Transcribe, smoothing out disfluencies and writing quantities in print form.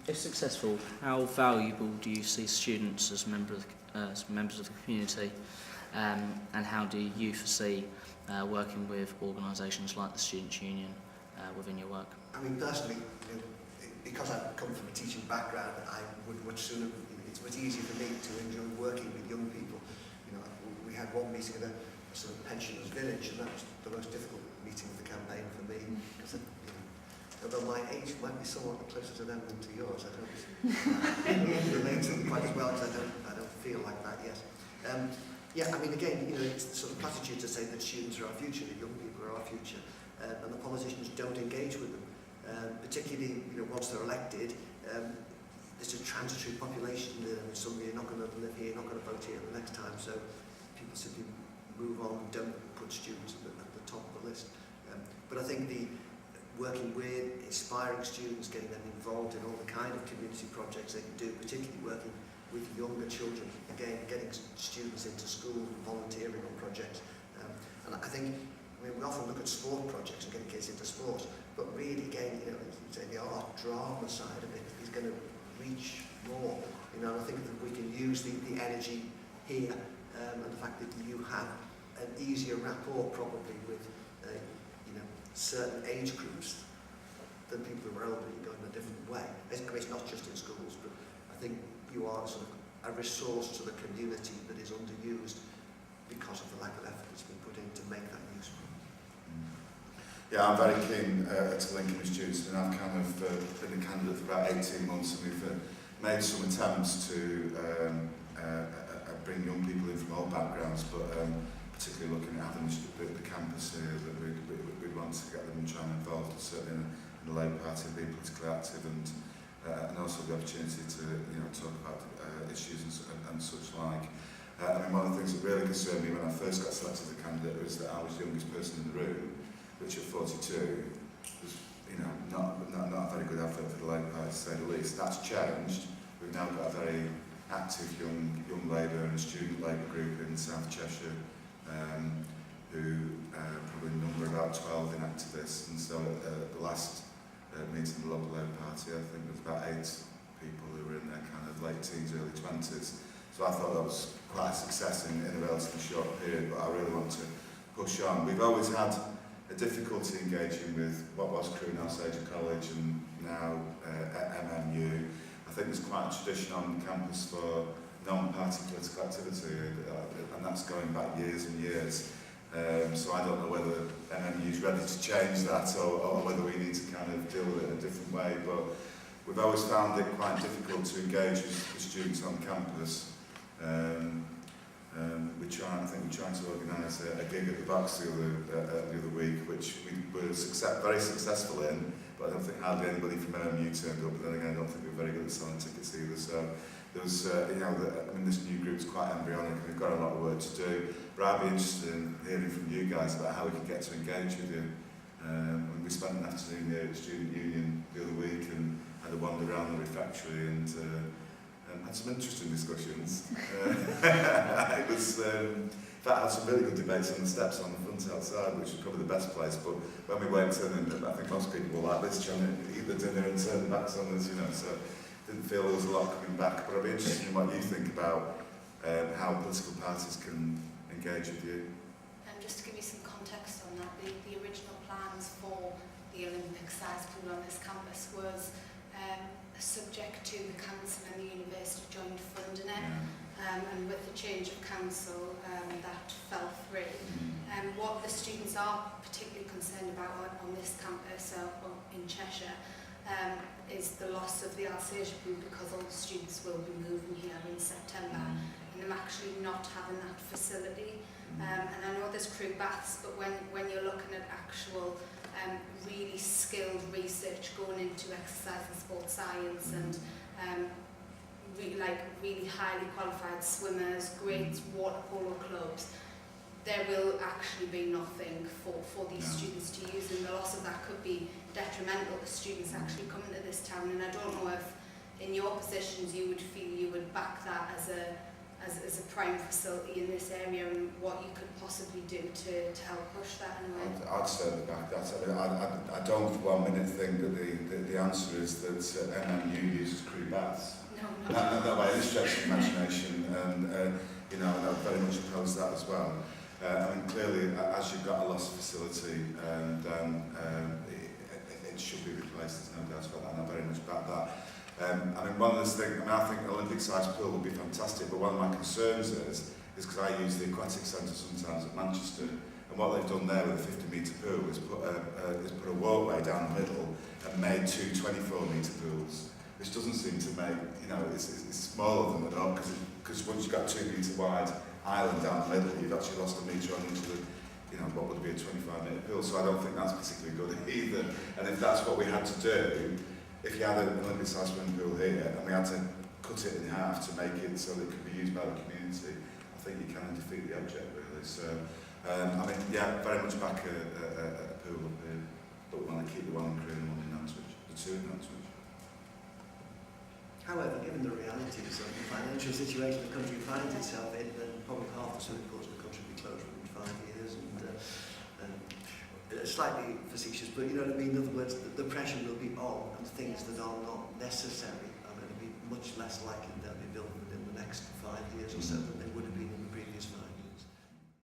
If successful, how valuable do you see students as members of the community, and how do you foresee working with organisations like the Students' Union within your work? I mean, personally, because I come from a teaching background, I would much sooner, it's much easier for me to enjoy working with young people. We had one meeting at a sort of pensioners' village, and that was the most difficult meeting of the campaign for me, because although my age might be somewhat closer to them than to yours, I don't relate to them quite as well, because I don't feel like that yet. Yeah, I mean, again, it's the sort of platitude to say that students are our future, that young people are our future, and the politicians don't engage with them, particularly, once they're elected. There's a transitory population there, and suddenly you're not going to live here, you're not going to vote here the next time, so people simply move on and don't put students at the top of the list. But I think the working with inspiring students, getting them involved in all the kind of community projects they can do, particularly working with younger children, again, getting students into school and volunteering on projects. And I think, we often look at sport projects and getting kids into sport, but really, again, say the art, drama side of it is going to reach more. And I think that we can use the energy here, and the fact that you have an easier rapport probably with certain age groups than people who are older. You go in a different way. It's not just in schools, but I think you are sort of a resource to the community that is underused because of the lack of effort that's been put in to make that useful. Yeah, I'm very keen to link in with students, and I've kind of been a candidate for about 18 months, and we've made some attempts to bring young people in from all backgrounds, but particularly looking at having the campus here, that we'd want to get them and try and involved, certainly in the Labour Party, being politically active, and also the opportunity to talk about issues and such like. I mean, one of the things that really concerned me when I first got selected as a candidate was that I was the youngest person in the room, which at 42 was not a very good effort for the Labour Party, to say the least. That's changed. We've now got a very active young Labour and student Labour group in South Cheshire, who probably number about 12 in activists, and so at the last meeting of the local Labour Party, I think there was about 8 people who were in their kind of late teens, early 20s. So I thought that was quite a success in a relatively short period, but I really want to push on. We've always had a difficulty engaging with what was Crewe and Nantwich College and now MMU. I think there's quite a tradition on campus for non-party political activity, and that's going back years and years. So I don't know whether MMU is ready to change that, or whether we need to kind of deal with it in a different way. But we've always found it quite difficult to engage with students on campus. I think we're trying to organise a gig at the Box the other week, which we were very successful in, but I don't think hardly anybody from MMU turned up. But then again, I don't think we're very good at selling tickets either. So there was, this new group's quite embryonic, and we've got a lot of work to do. But I'd be interested in hearing from you guys about how we can get to engage with you. We spent an afternoon here at the Student Union the other week and had a wander around the refectory and had some interesting discussions. It was, in fact, I had some really good debates on the steps on the front outside, which was probably the best place. But when we went in, and I think most people were like this, trying to eat the dinner and turn their backs on us, so didn't feel there was a lot coming back. But I'd be interested in what you think about how political parties can engage with you. Just to give you some context on that, the original plans for the Olympic-sized pool on this campus was subject to the council and the university joint funding it, and with the change of council that fell through. What the students are particularly concerned about on this campus in Cheshire is the loss of the Alsatia pool, because all the students will be moving here in September, and them actually not having that facility. And I know there's Crewe baths, but when you're looking at actual really skilled research going into exercise and sports science, and really highly qualified swimmers, great water polo clubs, there will actually be nothing for these students to use, and the loss of that could be detrimental to students actually coming to this town. And I don't know if in your positions you would feel you would back that as a as a prime facility in this area, and what you could possibly do to help push that anyway. I'd certainly back that. I don't for 1 minute think that the answer is that MMU uses Crewe baths. No, Not by any stretch of the imagination, and you know, and I very much oppose that as well. I mean, clearly, as you've got a loss of facility, then it should be replaced. There's no doubt about that, and I very much back that. I mean, one of the things, I think an Olympic-sized pool would be fantastic, but one of my concerns is because I use the aquatic centre sometimes at Manchester, and what they've done there with a 50-metre pool is put a walkway down the middle and made 2 24-metre pools, which doesn't seem to make, you know, it's smaller than the dog, because once you've got 2-metre wide island down the middle, you've actually lost a metre on each of the, you know, what would be a 25-metre pool, so I don't think that's particularly good either. And if that's what we had to do, if you had an Olympic-sized swimming pool here and we had to cut it in half to make it so that it could be used by the community, I think you kind of defeat the object really. So, I mean, yeah, very much back a pool up here, but we want to keep the one in Crewe and one in Nantwich, the 2 in Nantwich. However, given the realities of the financial situation the country finds itself in, then probably half the swimming pools in the country will be closed within 5 years, and slightly facetious, but you know what I mean. In other words, the pressure will be on, and things that are not necessary are going to be much less likely they'll be built within the next 5 years or so.